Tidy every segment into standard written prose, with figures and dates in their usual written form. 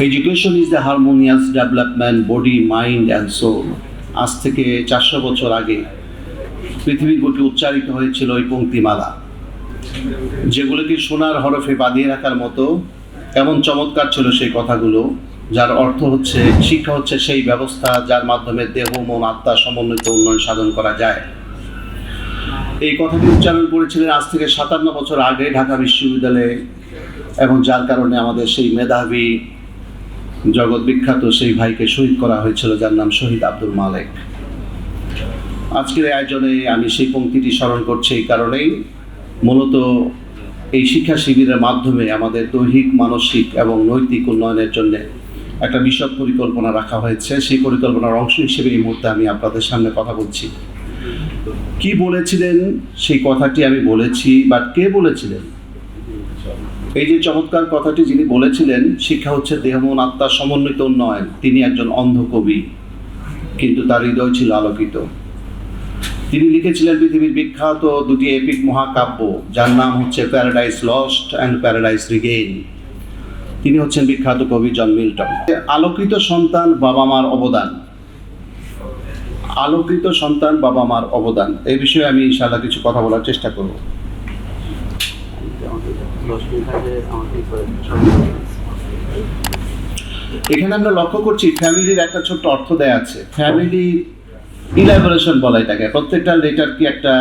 Education is the harmonious development body mind and soul. আজ থেকে 400 বছর আগে পৃথিবীর বুকে উচ্চারিত হয়েছিল ওই পংক্তিমালা, যেগুলোকে সোনার হরফে বাঁধিয়ে রাখার মতো এমন চমৎকার ছিল সেই কথাগুলো, যার অর্থ হচ্ছে শিক্ষা হচ্ছে সেই ব্যবস্থা যার মাধ্যমে দেহ মন আত্মা সমন্বিত উন্নয়ন সাধন করা যায়। এই কথাটি উচ্চারণ করেছিলেন আজ থেকে 57 বছর আগে ঢাকা বিশ্ববিদ্যালয়ে, এবং যার কারণে আমাদের সেই মেধাবী জগৎ বিখ্যাত সেই ভাইকে শহীদ করা হয়েছিল, যার নাম শহীদ আব্দুল মালেক। আজকের আয়োজনে আমি সেই পংক্তিটি স্মরণ করছি এই কারণেই, মূলত এই শিক্ষা শিবিরের মাধ্যমে আমাদের দৈহিক মানসিক এবং নৈতিক উন্নয়নের জন্য একটা বিশদ পরিকল্পনা রাখা হয়েছে। সেই পরিকল্পনার অংশ হিসেবে এই মুহূর্তে আমি আপনাদের সামনে কথা বলছি। কি বলেছিলেন সেই কথাটি আমি বলেছি, বাট কে বলেছিলেন? এই যে চমৎকার কথাটি যিনি বলেছিলেন, শিক্ষা হচ্ছে দেহ মন আত্মার সমন্বিত উন্নয়ন, তিনি একজন অন্ধ কবি, কিন্তু তার হৃদয় ছিল আলোকিত। তিনি লিখেছিলেন পৃথিবীর বিখ্যাত দুটি এপিক মহাকাব্য, যার নাম হচ্ছে paradise lost and paradise Regain. তিনি হচ্ছেন বিখ্যাত কবি জন মিল্টন। আলোকিত সন্তান বাবা মার অবদান, আলোকিত সন্তান বাবা মার অবদান, এই বিষয়ে আমি ইনশাআল্লাহ কিছু কথা বলার চেষ্টা করব। এখানে আমরা লক্ষ্য করছি ফ্যামিলির একটা ছোট্ট অর্থ দেয়া আছে। ফ্যামিলি ইলাবোরেশন বলা এটাকে, প্রত্যেকটা লেটার কি একটা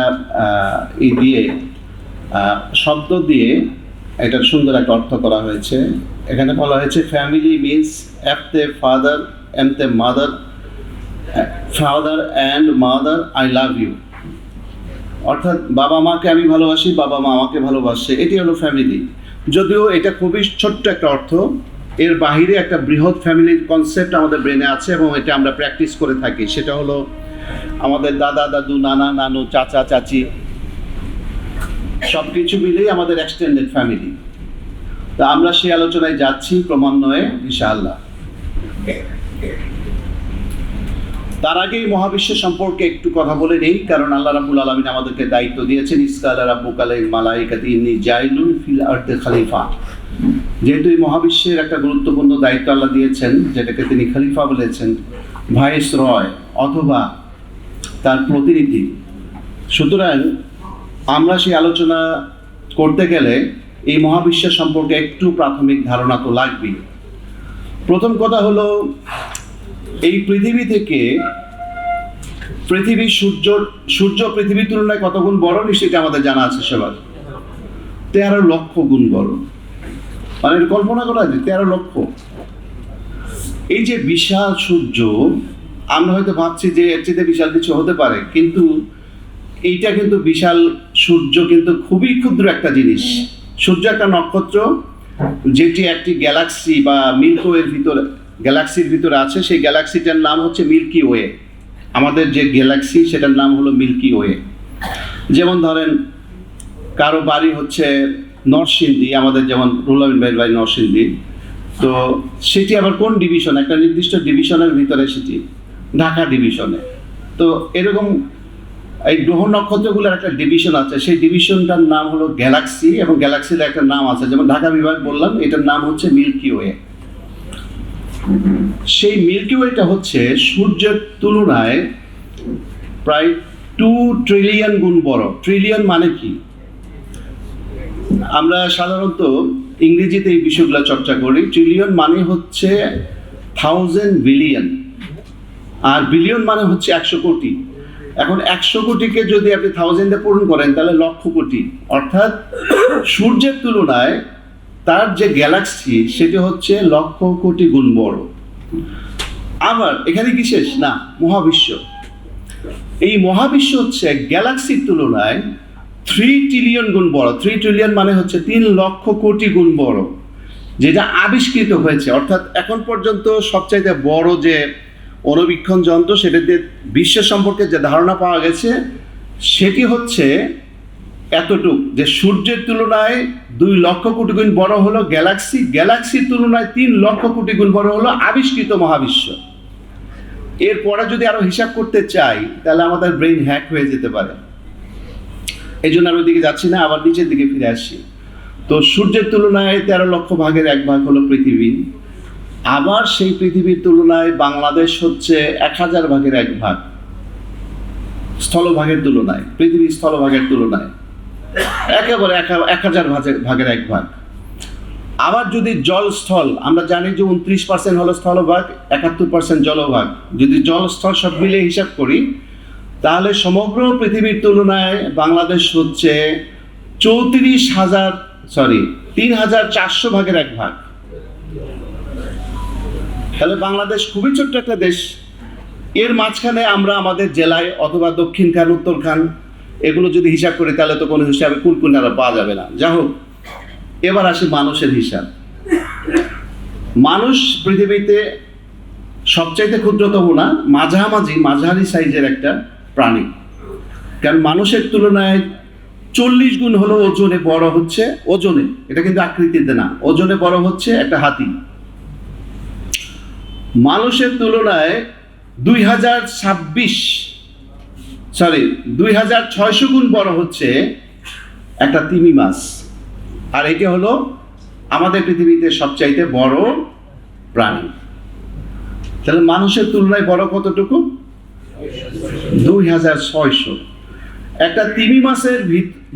দিয়ে শব্দ দিয়ে এটার সুন্দর একটা অর্থ করা হয়েছে। এখানে বলা হয়েছে ফ্যামিলি মিনস এফতে ফাদার এমতে mother, father and mother I love you, অর্থাৎ বাবা মাকে আমি ভালোবাসি, বাবা মা আমাকে ভালোবাসে, এটি হলো ফ্যামিলি। যদিও এটা খুবই ছোট্ট একটা অর্থ, এর বাহিরে একটা বৃহৎ ফ্যামিলির কনসেপ্ট আমাদের ব্রেনে আছে এবং এটা আমরা প্র্যাকটিস করে থাকি। সেটা হলো আমাদের দাদা দাদু, নানা নানু, চাচা চাচি, সব কিছু মিলেই আমাদের এক্সটেন্ডেড ফ্যামিলি। তা আমরা সেই আলোচনায় যাচ্ছি ক্রমান্বয়ে ইনশাআল্লাহ। তার আগে মহাবিশ্ব সম্পর্কে একটু কথা বলে নেই, কারণ আল্লাহ রাব্বুল আলামিন আমাদেরকে দায়িত্ব দিয়েছেন, ইসকালা রাব্বুকা লিল মালাইকাতি ইন্নী জাইলুন ফিল আরদি খলিফা। যেহেতু এই মহাবিশ্বের একটা গুরুত্বপূর্ণ দায়িত্ব আল্লাহ দিয়েছেন, যেটাকে তিনি খলিফা বলেছেন, ভাইসরয় অথবা তার প্রতিনিধি। সুতরাং আমরা সেই আলোচনা করতে গেলে এই মহাবিশ্ব সম্পর্কে একটু প্রাথমিক ধারণা তো লাগবেই। প্রথম কথা হলো, এই পৃথিবী থেকে সূর্য পৃথিবীর তুলনায় কত গুণ বড় নিশ্চয়ই আমাদের জানা আছে সবার। 13 লক্ষ গুণ বড়। মানে কল্পনা করা যায় 13 লক্ষ। এই যে বিশাল সূর্য, আমরা হয়তো ভাবছি যে এর চেয়ে বিশাল কিছু হতে পারে, কিন্তু এইটা কিন্তু বিশাল সূর্য কিন্তু খুবই ক্ষুদ্র একটা জিনিস। সূর্য একটা নক্ষত্র, যেটি একটি গ্যালাক্সি বা মিল্কওয়ের ভিতরে, গ্যালাক্সির ভিতরে আছে। সেই গ্যালাক্সিটার নাম হচ্ছে মিল্কি ওয়ে। আমাদের যে গ্যালাক্সি সেটার নাম হলো মিল্কি ওয়ে। যেমন ধরেন কারো বাড়ি হচ্ছে নরসিংদী, আমাদের যেমন রুহুল আমিন ভাইয়ের বাড়ি নরসিংদী, তো সেটি আবার কোন ডিভিশন, একটা নির্দিষ্ট ডিভিশনের ভিতরে, সেটি ঢাকা ডিভিশনে। তো এরকম এই গ্রহ নক্ষত্রগুলোর একটা ডিভিশন আছে, সেই ডিভিশনটার নাম হলো গ্যালাক্সি, এবং গ্যালাক্সির একটা নাম আছে। যেমন ঢাকা বিভাগ বললাম, এটার নাম হচ্ছে মিল্কি ওয়ে। সেই মিল্কি ওয়েটা হচ্ছে সূর্যের তুলনায় প্রায় 2 ট্রিলিয়ন গুণ বড়। ট্রিলিয়ন মানে কি? আমরা সাধারণত ইংরেজিতে এই বিষয়গুলো চর্চা করি। ট্রিলিয়ন মানে হচ্ছে 1000 বিলিয়ন, আর বিলিয়ন মানে হচ্ছে 100 কোটি। এখন 100 কোটিকে যদি আপনি 1000 পূরণ করেন তাহলে লক্ষ কোটি, অর্থাৎ সূর্যের তুলনায় তার যে গ্যালাক্সি সেটি হচ্ছে লক্ষ কোটি গুণ বড়। আবার এখানে কি শেষ না, মহাবিশ্ব। এই মহাবিশ্ব হচ্ছে গ্যালাক্সির তুলনায় 3 ট্রিলিয়ন গুণ বড়। 3 ট্রিলিয়ন মানে হচ্ছে 3 লক্ষ কোটি গুণ বড়, যেটা আবিষ্কৃত হয়েছে। অর্থাৎ এখন পর্যন্ত সবচাইতে বড় যে অণুবীক্ষণ যন্ত্র, সেটা দিয়ে বিশ্ব সম্পর্কে যে ধারণা পাওয়া গেছে সেটি হচ্ছে এতটুক, যে সূর্যের তুলনায় 2 লক্ষ কোটি গুণ বড় হলো গ্যালাক্সি, গ্যালাক্সির তুলনায় 3 লক্ষ কোটি গুণ বড় হলো আবিষ্কৃত মহাবিশ্ব। এরপরে যদি আরো হিসাব করতে চাই তাহলে আমাদের ব্রেন হ্যাক হয়ে যেতে পারে। এই জন্য আমি ওইদিকে যাচ্ছি না, আবার নিচের দিকে ফিরে আসি। তো সূর্যের তুলনায় 13 লক্ষ ভাগের 1 ভাগ হলো পৃথিবী। আবার সেই পৃথিবীর তুলনায় বাংলাদেশ হচ্ছে 1000 ভাগের 1 ভাগ, স্থলভাগের তুলনায়, পৃথিবীর স্থলভাগের তুলনায় একেবারে 1000 ভাগের 1 ভাগ। আবার যদি জলস্থল, আমরা জানি যে 29% হলো স্থলভাগ, 71% জলভাগ, যদি জলস্থল সব মিলে হিসাব করি তাহলে সমগ্র পৃথিবীর তুলনায় বাংলাদেশ হচ্ছে 34,400 ভাগের 1 ভাগ। তাহলে বাংলাদেশ খুবই ছোট্ট একটা দেশ। এর মাঝখানে আমরা আমাদের জেলায় অথবা দক্ষিণ খান, উত্তর খান, এগুলো যদি হিসাব করি তাহলে তো কোনো হিসাবে কুলকুনারা পাওয়া যাবে না। যা হোক, এবার আসি মানুষের হিসাব। মানুষ পৃথিবীতে সবচাইতে ক্ষুদ্রতম না, মাঝারি সাইজের একটা প্রাণী। কারণ মানুষের তুলনায় 40 গুণ হলো ওজনে বড় হচ্ছে, ওজনে, এটা কিন্তু আকৃতিতে না, ওজনে বড় হচ্ছে একটা হাতি। মানুষের তুলনায় 2600 গুণ বড় হচ্ছে একটা তিমি মাছ। আর এটা হলো আমাদের পৃথিবীতে সবচাইতে বড় প্রাণী। তাহলে মানুষের তুলনায় বড় কতটুকু? 2600। একটা তিমি মাছের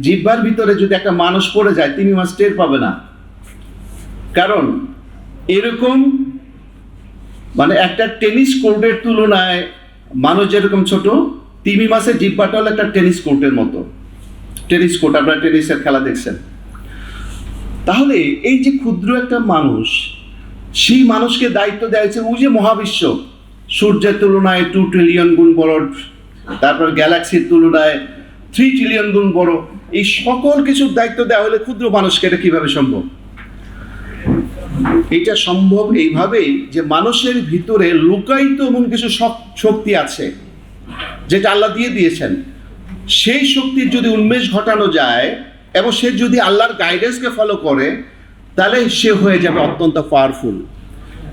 জিহ্বার ভিতরে যদি একটা মানুষ পড়ে যায়, তিমি মাছ টের পাবে না। কারণ এরকম মানে একটা টেনিস কোর্টের তুলনায় মানুষ যেরকম ছোট, তিমি মাছের জিহ্বাটা হলো একটা টেনিস কোর্টের মতো। টেনিস কোর্ট, আপনারা টেনিসের খেলা দেখছেন। তাহলে এই যে ক্ষুদ্র একটা মানুষ, সেই মানুষকে দায়িত্ব দেওয়া হয়েছে ওই যে মহাবিশ্ব, সূর্যের তুলনায় 2 ট্রিলিয়ন গুণ বড়, তারপর গ্যালাক্সির তুলনায় 3 ট্রিলিয়ন গুণ বড়, এই সকল কিছুর দায়িত্ব দেওয়া হলে ক্ষুদ্র মানুষকে এটা কিভাবে সম্ভব? এটা সম্ভব এইভাবেই যে মানুষের ভিতরে লুকায়িত এমন কিছু শক্তি আছে যেটা আল্লাহ দিয়ে দিয়েছেন। সেই শক্তির যদি উন্মেষ ঘটানো যায় এবং সে যদি আল্লাহর গাইডেন্সকে ফলো করে, তাহলে সে হয়ে যাবে অত্যন্ত পাওয়ারফুল।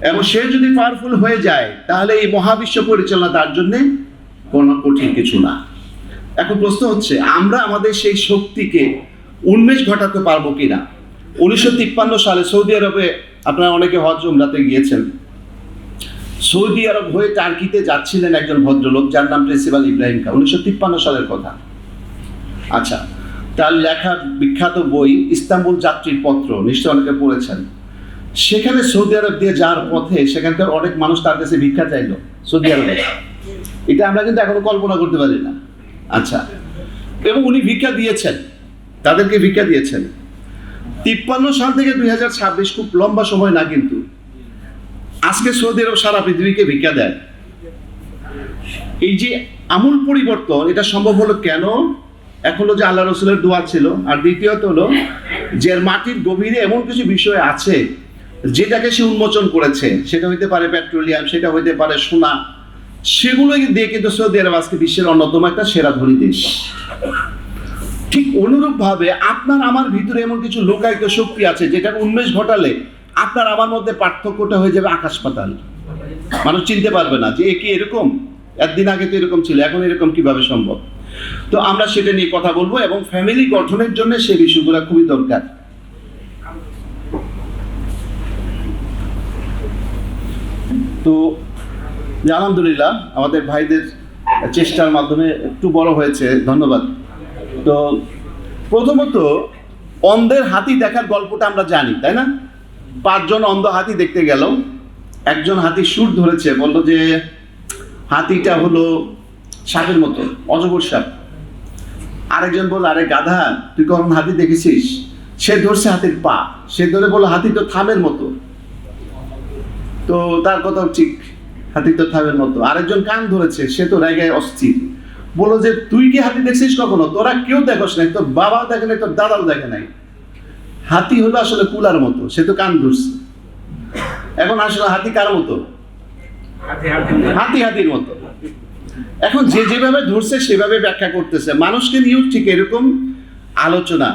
এবং সে যদি পাওয়ারফুল হয়ে যায় তাহলে এই মহাবিশ্ব পরিচালনা তার জন্যে কোনো কঠিন কিছু না। এখন প্রশ্ন হচ্ছে, আমরা আমাদের সেই শক্তিকে উন্মেষ ঘটাতে পারবো কিনা? 1953 সালে সৌদি আরবে, আপনারা অনেকে হজ উমরাতে গিয়েছেন, সৌদি আরব হয়ে টার্কিতে যাচ্ছিলেন একজন ভদ্রলোক, যার নাম প্রিন্সিপাল ইব্রাহিম খান। 1953 সালের কথা। আচ্ছা, তার লেখা বিখ্যাত বই ইস্তাম্বুল যাত্রীর পত্র নিশ্চয় অনেকে পড়েছেন। সেখানে সৌদি আরব দিয়ে যাওয়ার পথে সেখানকার অনেক মানুষ তার কাছে ভিক্ষা চাইলো সৌদি আরবে। এটা আমরা কিন্তু এখনো কল্পনা করতে পারি না। আচ্ছা, এবং উনি ভিক্ষা দিয়েছেন, তাদেরকে ভিক্ষা দিয়েছেন। 53 সাল থেকে 2026, খুব লম্বা সময় না, কিন্তু আজকে সৌদি আরব সারা পৃথিবীকে ভিক্ষা দেয়। এই যে আমূল পরিবর্তন, এটা সম্ভব হলো কেন? এক হলো যে আল্লাহ রসুলের দোয়া ছিল, আর দ্বিতীয়ত হলো যে মাটির গভীরে এমন কিছু বিষয় আছে যেটাকে সে উন্মোচন করেছে। সেটা হইতে পারে পেট্রোলিয়াম, সেটা হইতে পারে সোনা। সেগুলো দিয়ে কিন্তু সৌদি আরব আজকে বিশ্বের অন্যতম একটা সেরা ধনী দেশ। ঠিক অনুরূপভাবে আপনার আমার ভিতরে এমন কিছু লোকায়িত শক্তি আছে যেটার উন্মেষ ঘটালে আপনার আমার মধ্যে পার্থক্যটা হয়ে যাবে আকাশ পাতাল। মানুষ চিনতে পারবে না যে এ কি এরকম, একদিন আগে তো এরকম ছিল, এখন এরকম কিভাবে সম্ভব? তো আমরা সেটা নিয়ে কথা বলবো, এবং ফ্যামিলি গঠনের জন্য সেই বিষয়গুলো খুবই দরকার। তো আলহামদুলিল্লাহ আমাদের ভাইদের চেষ্টার মাধ্যমে একটু বড় হয়েছে, ধন্যবাদ। তো প্রথমত অন্ধের হাতি দেখার গল্পটা আমরা জানি, তাই না? 5 জন অন্ধ হাতি দেখতে গেল। একজন হাতি সুর ধরেছে, বলল যে হাতিটা হলো সাপের মতো, অজগর সাপ। আরেকজন বলল, আরে গাধা, তুই কখন হাতি দেখেছিস? সে ধরছে হাতির পা, সে ধরে বলল হাতি তো থামের মতো। তো তার কথাও ঠিক, হাতি তো থামের মতো। আরেকজন কান ধরেছে, সে তো রেগে অস্থির, বললো যে তুই কি হাতি দেখছিস কখনো? তোরা কেউ দেখোস নাই, তোর বাবাও দেখে নাই, তোর দাদাও দেখে নাই। হাতি হলো আসলে কুলার মতো, সে তো কান ধরছে। এখন আসলে হাতি কার মতো? হাতির মতো। এখন যে যেভাবে ধরছে সেভাবে ব্যাখ্যা করতেছে। মানুষকে নিয়েও ঠিক এরকম আলোচনা,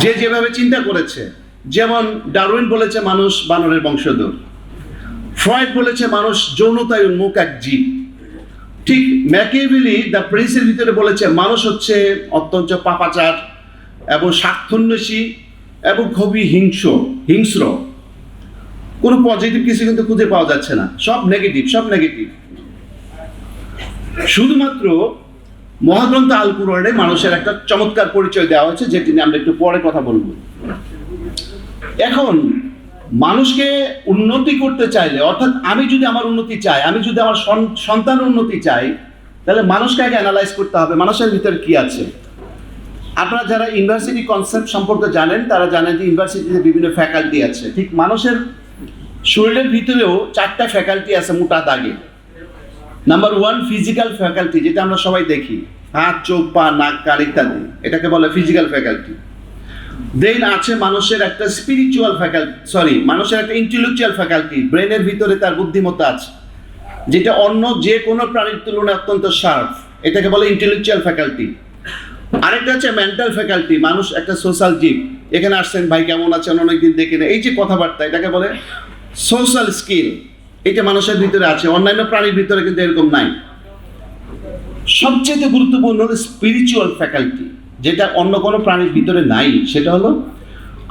যে যেভাবে চিন্তা করেছে। যেমন ডারউইন বলেছে মানুষ বানরের বংশধর, ফ্রয়েড বলেছে মানুষ যৌনতায় উন্মুখ এক জীব, ঠিক ম্যাকিয়াভেলি দ্য প্রিন্সের ভিতরে বলেছে মানুষ হচ্ছে অত্যন্ত পাপাচার এবং স্বার্থন্বেষী এবং খুবই হিংস্র। কোনো পজিটিভ কিছু কিন্তু খুঁজে পাওয়া যাচ্ছে না, সব নেগেটিভ, সব নেগেটিভ। শুধুমাত্র মহাগ্রন্থ আল কুরআনে মানুষের একটা চমৎকার পরিচয় দেওয়া হয়েছে, যেটি নিয়ে আমরা একটু পরে কথা বলবো। এখন মানুষকে উন্নতি করতে চাইলে, অর্থাৎ আমি যদি আমার উন্নতি চাই, আমি যদি আমার সন্তানের উন্নতি চাই, তাহলে মানুষকে আগে অ্যানালাইজ করতে হবে মানুষের ভিতরে কি আছে। আপনারা যারা ইউনিভার্সিটি কনসেপ্ট সম্পর্কে জানেন তারা জানেন যে ইউনিভার্সিটিতে বিভিন্ন ফ্যাকাল্টি আছে। ঠিক মানুষের শরীরের ভিতরেও 4টা ফ্যাকাল্টি আছে মোটা দাগে। নাম্বার 1 ফিজিক্যাল ফ্যাকাল্টি, যেটা আমরা সবাই দেখি, হাত, চোখ, পা, নাক, কান ইত্যাদি, এটাকে বলে ফিজিক্যাল ফ্যাকাল্টি। দেন আছে মানুষের একটা স্পিরিচুয়াল ফ্যাকাল্টি, মানুষের একটা ইন্টেলেকচুয়াল ফ্যাকাল্টি, ব্রেনের ভিতরে তার বুদ্ধিমত্তা আছে, যেটা অন্য যে কোনো প্রাণীর তুলনায় অত্যন্ত শার্প, এটাকে বলে ইন্টেলেকচুয়াল ফ্যাকাল্টি। আরেকটা হচ্ছে মেন্টাল ফ্যাকাল্টি, মানুষ একটা সোশ্যাল জীব, এখানে আসছেন, ভাই কেমন আছেন, অনেকদিন দেখে না, এই যে কথাবার্তা, এটাকে বলে সোশ্যাল স্কিল, এটা মানুষের ভিতরে আছে, অন্যান্য প্রাণীর ভিতরে কিন্তু এরকম নাই। সবচেয়ে গুরুত্বপূর্ণ হলো স্পিরিচুয়াল ফ্যাকাল্টি, যেটা অন্য কোনো প্রাণীর ভিতরে নাই, সেটা হলো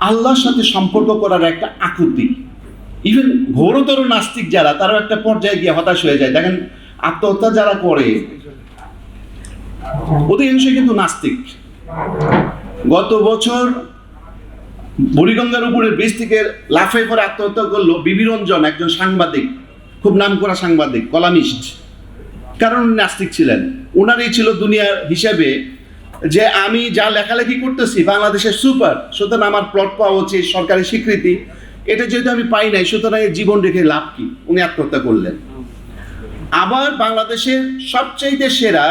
আল্লাহর সাথে সম্পর্ক করার একটা আকুতি। ইভেন ঘোরতর নাস্তিক যারা, তারাও একটা পর্যায়ে গিয়ে হতাশ হয়ে যায়। দেখেন আত্মহত্যা যারা করে অধিকাংশই কিন্তু নাস্তিক। গত বছর বুড়িগঙ্গার উপরে ব্রিজ থেকে লাফে পরে আত্মহত্যা করলো বিবি রঞ্জন, একজন সাংবাদিক, খুব নামকরা সাংবাদিক, কলামিস্ট। কারণ নাস্তিক ছিলেন। ওনারই ছিল দুনিয়ার হিসেবে যে আমি যা লেখালেখি করতেছি বাংলাদেশের সুপার, সুতরাং আমার প্লট পাওয়া উচিত, সরকারি স্বীকৃতি, এটা যেহেতু আমি পাই নাই, সুতরাং জীবন রেখে লাভ কি, উনি আত্মহত্যা করলেন। আবার বাংলাদেশের সবচাইতে সেরা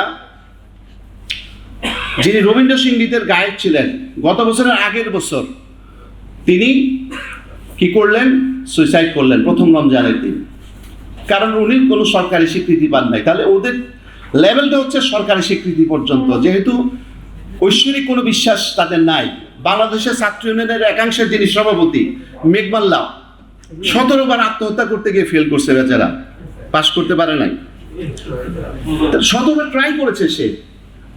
যিনি রবীন্দ্রসঙ্গীতের গায়ক ছিলেন, গত বছরের আগের বছর তিনি কি করলেন, সুইসাইড করলেন প্রথম রমজানের দিন। কারণ উনি কোনো সরকারি স্বীকৃতি পান নাই। তাহলে ওদের লেভেলটা হচ্ছে সরকারি স্বীকৃতি পর্যন্ত, যেহেতু ঐশ্বরিক কোনো বিশ্বাস তাদের নাই। বাংলাদেশের ছাত্র ইউনিয়নের একাংশের যিনি সভাপতি মেঘমাল্লা 17 বার আত্মহত্যা করতে গিয়ে ফেল করছে, বেচারা পাশ করতে পারে নাই। 17 বার ট্রাই করেছে সে।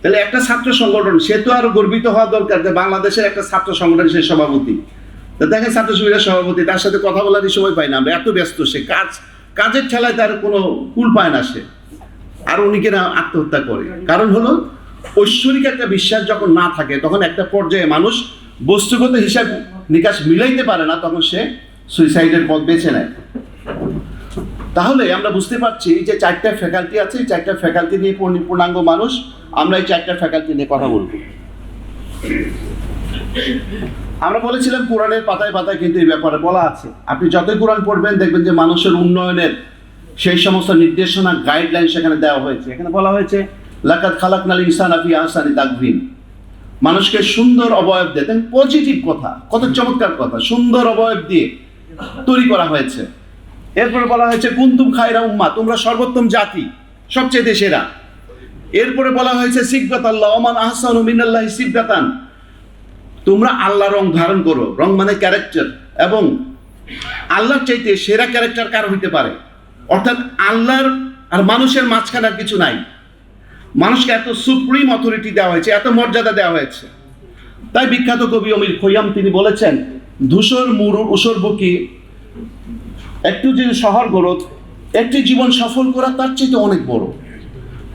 তাহলে একটা ছাত্র সংগঠন, সে তো আরো গর্বিত হওয়া দরকার যে বাংলাদেশের একটা ছাত্র সংগঠনের সে সভাপতি। তো দেখেন ছাত্র শিবিরের সভাপতি, তার সাথে কথা বলারই সময় পাই না আমরা, এত ব্যস্ত সে, কাজের ঠেলায় তার কোনো কুল পায় না সে, আর উনি কিনা আত্মহত্যা করে। কারণ হলো ঐশ্বরিক একটা বিশ্বাস যখন না থাকে, তখন একটা পর্যায়ে মানুষ বস্তুগত হিসাব নিকাশ মিলাইতে পারে না, তখন সে সুইসাইডের পথ বেছে নেয়। তাহলে আমরা বুঝতে পারছি যে 4টা ফ্যাকাল্টি আছে, এই 4টা ফ্যাকাল্টি নিয়ে পূর্ণাঙ্গ মানুষ। আমরা এই 4টা ফ্যাকাল্টি নিয়ে কথা বলবো। আমরা বলেছিলাম কোরআনের পাতায় পাতায় কিন্তু এই ব্যাপারে বলা আছে। আপনি যতই কোরআন পড়বেন দেখবেন যে মানুষের উন্নয়নের সেই সমস্ত নির্দেশনা, গাইডলাইন সেখানে দেওয়া হয়েছে। এখানে বলা হয়েছে লাকাদ খালাকনাল ইনসানা ফি আহসানি তাকওয়িম, মানুষকে সুন্দর অবয়ব দিয়ে, পজিটিভ কথা, কত চমৎকার কথা, সুন্দর অবয়ব দিয়ে তৈরি করা হয়েছে। এরপরে বলা হয়েছে কুনতুম খায়রা উম্মাহ, তোমরা সর্বোত্তম জাতি, সবচেয়ে সেরা। এরপরে বলা হয়েছে সিবগাতাল্লাহ ওয়া মান আহসানু মিনাল্লাহি সিবগাতান, তোমরা আল্লাহ রং ধারণ করো, রং মানে ক্যারেক্টার, এবং আল্লাহর চাইতে সেরা ক্যারেক্টার কার হইতে পারে। অর্থাৎ আল্লাহর আর মানুষের মাঝখানে আর কিছু নাই। মানুষকে এত সুপ্রিম অথরিটি দেওয়া হয়েছে, এত মর্যাদা দেওয়া হয়েছে। তাই বিখ্যাত কবি অমির খৈয়াম তিনি বলেছেন, ধূসর মুরুর উসর বুকি, একটু যদি শহর গড়ত, একটি জীবন সফল করা তার চাইতে অনেক বড়।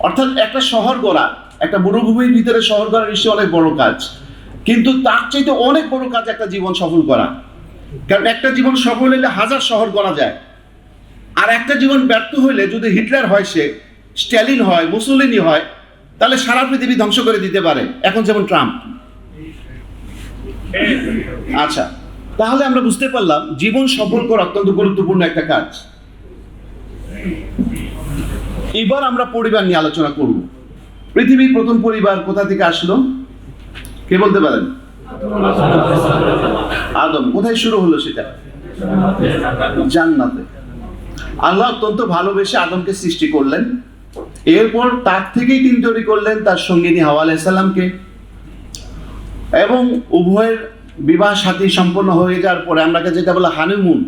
অর্থাৎ একটা শহর গড়া, একটা মরুভূমির ভিতরে শহর গড়া নিশ্চয়ই অনেক বড় কাজ, কিন্তু তার চাইতে অনেক বড় কাজ একটা জীবন সফল করা। কারণ একটা জীবন সফল হলে 1000 শহর গড়া যায়, আর একটা জীবন ব্যর্থ হইলে যদি হিটলার হয়, সে স্ট্যালিন হয়, মুসোলিনি হয়, তাহলে সারা পৃথিবী ধ্বংস করে দিতে পারে, এখন যেমন ট্রাম্প। আচ্ছা, তাহলে আমরা বুঝতে পারলাম জীবন সফল করা অত্যন্ত গুরুত্বপূর্ণ একটা কাজ। এবার আমরা পরিবার নিয়ে আলোচনা করব। পৃথিবীর প্রথম পরিবার কোথা থেকে আসলো, কে বলতে পারেন? আদম। কোথায় শুরু হলো সেটা? জান্নাতে। আল্লাহ অত্যন্ত ভালোবেসে আদমকে সৃষ্টি করলেন, এরপর তার থেকেই তিনি তৈরি করলেন তার সঙ্গিনী হাওয়া আলাইহিস সালামকে, এবং উভয়ের বিবাহ সাথী সম্পন্ন হয়ে যাওয়ার পরে আমরা যেটা বলা হানিমুন,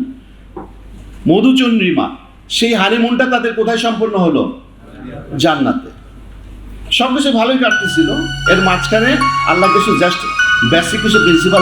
মধুচন্দ্রিমা, সেই হানিমুনটা তাদের কোথায় সম্পন্ন হলো? জান্নাতে। সবকিছু ভালোই কাটতেছিল, এর মাঝখানে আল্লাহ কিছু জাস্ট বেসিক কিছু প্রিন্সিপাল